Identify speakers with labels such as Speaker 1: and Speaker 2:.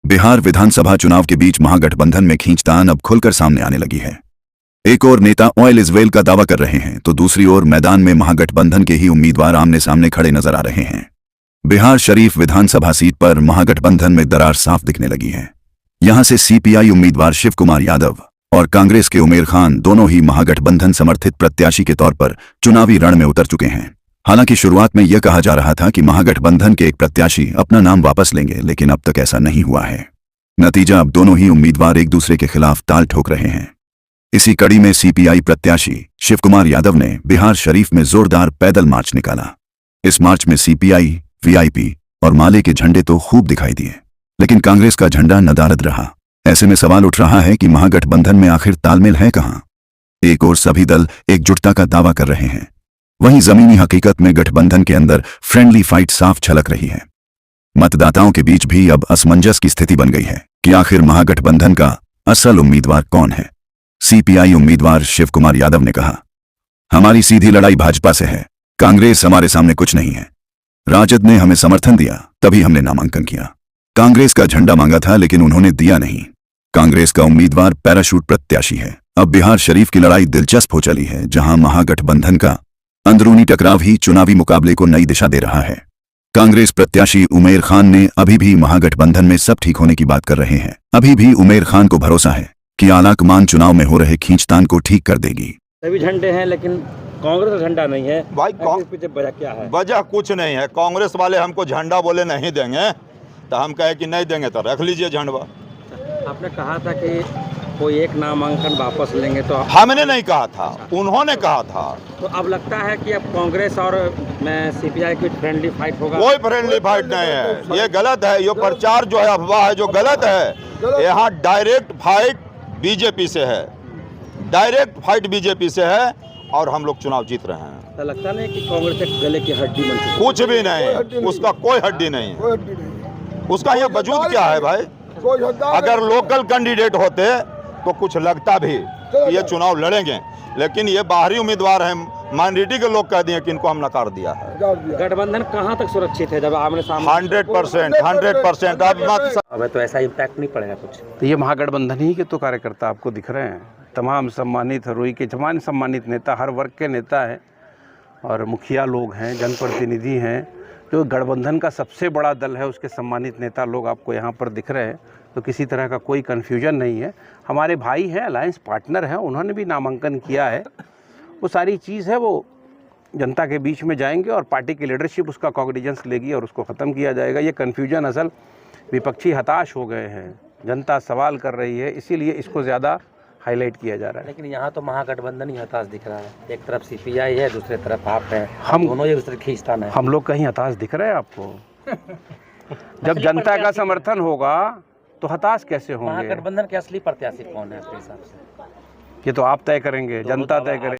Speaker 1: बिहार विधानसभा चुनाव के बीच महागठबंधन में खींचतान अब खुलकर सामने आने लगी है। एक ओर नेता ऑयल इज वेल का दावा कर रहे हैं तो दूसरी ओर मैदान में महागठबंधन के ही उम्मीदवार आमने सामने खड़े नजर आ रहे हैं। बिहार शरीफ विधानसभा सीट पर महागठबंधन में दरार साफ दिखने लगी है। यहां से सीपीआई उम्मीदवार शिव कुमार यादव और कांग्रेस के उमेर खान दोनों ही महागठबंधन समर्थित प्रत्याशी के तौर पर चुनावी रण में उतर चुके हैं। हालांकि शुरुआत में यह कहा जा रहा था कि महागठबंधन के एक प्रत्याशी अपना नाम वापस लेंगे, लेकिन अब तक ऐसा नहीं हुआ है। नतीजा, अब दोनों ही उम्मीदवार एक दूसरे के खिलाफ ताल ठोक रहे हैं। इसी कड़ी में सीपीआई प्रत्याशी शिव कुमार यादव ने बिहार शरीफ में जोरदार पैदल मार्च निकाला। इस मार्च में सीपीआई, वीआईपी और माले के झंडे तो खूब दिखाई दिए, लेकिन कांग्रेस का झंडा नदारद रहा। ऐसे में सवाल उठ रहा है कि महागठबंधन में आखिर तालमेल है कहां? एक ओर सभी दल एकजुटता का दावा कर रहे हैं, वहीं जमीनी हकीकत में गठबंधन के अंदर फ्रेंडली फाइट साफ झलक रही है। मतदाताओं के बीच भी अब असमंजस की स्थिति बन गई है कि आखिर महागठबंधन का असल उम्मीदवार कौन है। सीपीआई उम्मीदवार शिव कुमार यादव ने कहा, हमारी सीधी लड़ाई भाजपा से है, कांग्रेस हमारे सामने कुछ नहीं है। राजद ने हमें समर्थन दिया, तभी हमने नामांकन किया। कांग्रेस का झंडा मांगा था, लेकिन उन्होंने दिया नहीं। कांग्रेस का उम्मीदवार पैराशूट प्रत्याशी है। अब बिहार शरीफ की लड़ाई दिलचस्प हो चली है, जहां महागठबंधन का अंदरूनी टकराव ही चुनावी मुकाबले को नई दिशा दे रहा है। कांग्रेस प्रत्याशी उमेर खान ने अभी भी महागठबंधन में सब ठीक होने की बात कर रहे हैं। अभी भी उमेर खान को भरोसा है कि आलाकमान चुनाव में हो रहे खींचतान को ठीक कर देगी।
Speaker 2: सभी झंडे हैं, लेकिन कांग्रेस का झंडा नहीं है।
Speaker 3: भाई
Speaker 2: पीछे वजह क्या है?
Speaker 3: वजह कुछ नहीं है। कांग्रेस वाले हमको झंडा बोले नहीं देंगे, तो हम कहे कि नहीं देंगे तो रख लीजिए झंडा।
Speaker 2: आपने कहा था कि कोई एक नामांकन वापस लेंगे, तो
Speaker 3: हमने नहीं कहा था, उन्होंने कहा था।
Speaker 2: तो अब लगता है कि अब कांग्रेस और सीपीआई की फ्रेंडली फाइट होगा।
Speaker 3: कोई फ्रेंडली फाइट नहीं है, ये गलत है। ये प्रचार जो है, अफवाह है जो गलत है। यहाँ डायरेक्ट फाइट बीजेपी से है, डायरेक्ट फाइट बीजेपी से है और हम लोग चुनाव जीत रहे हैं।
Speaker 2: तो लगता नहीं कि कांग्रेस एक गले की हड्डी बन चुकी है?
Speaker 3: कुछ भी नहीं, उसका कोई हड्डी नहीं है। उसका यहाँ वजूद क्या है भाई? अगर लोकल कैंडिडेट होते तो कुछ लगता भी कि ये चुनाव लड़ेंगे, लेकिन ये बाहरी उम्मीदवार हैं। माइनॉरिटी के लोग कह दिए कि इनको हम नकार दिया है।
Speaker 2: गठबंधन कहां तक सुरक्षित है जब आमने सामने?
Speaker 3: 100%।
Speaker 2: अब तो ऐसा इम्पैक्ट नहीं पड़ेगा कुछ।
Speaker 4: तो ये महागठबंधन ही के तो कार्यकर्ता आपको दिख रहे हैं। तमाम सम्मानित रुई के तमाम सम्मानित नेता, हर वर्ग के नेता हैं और मुखिया लोग हैं, जनप्रतिनिधि हैं। जो गठबंधन का सबसे बड़ा दल है, उसके सम्मानित नेता लोग आपको यहाँ पर दिख रहे हैं। तो किसी तरह का कोई कन्फ्यूजन नहीं है। हमारे भाई हैं, अलायंस पार्टनर हैं, उन्होंने भी नामांकन किया है। वो सारी चीज़ है, वो जनता के बीच में जाएंगे और पार्टी की लीडरशिप उसका कॉग्निजेंस लेगी और उसको ख़त्म किया जाएगा। ये कन्फ्यूजन असल विपक्षी हताश हो गए हैं, जनता सवाल कर रही है, इसीलिए इसको ज़्यादा हाईलाइट किया जा रहा है।
Speaker 2: लेकिन यहाँ तो महागठबंधन ही हताश दिख रहा है। एक तरफ सीपीआई है, दूसरी तरफ आप हैं,
Speaker 4: हम
Speaker 2: दोनों एक दूसरे खींचतान है।
Speaker 4: हम लोग कहीं हताश दिख रहे हैं आपको? जब जनता का समर्थन होगा तो हताश कैसे होंगे?
Speaker 2: महागठबंधन के असली प्रत्याशी कौन है आपके हिसाब से?
Speaker 4: ये तो आप तय करेंगे, जनता तय करेगी।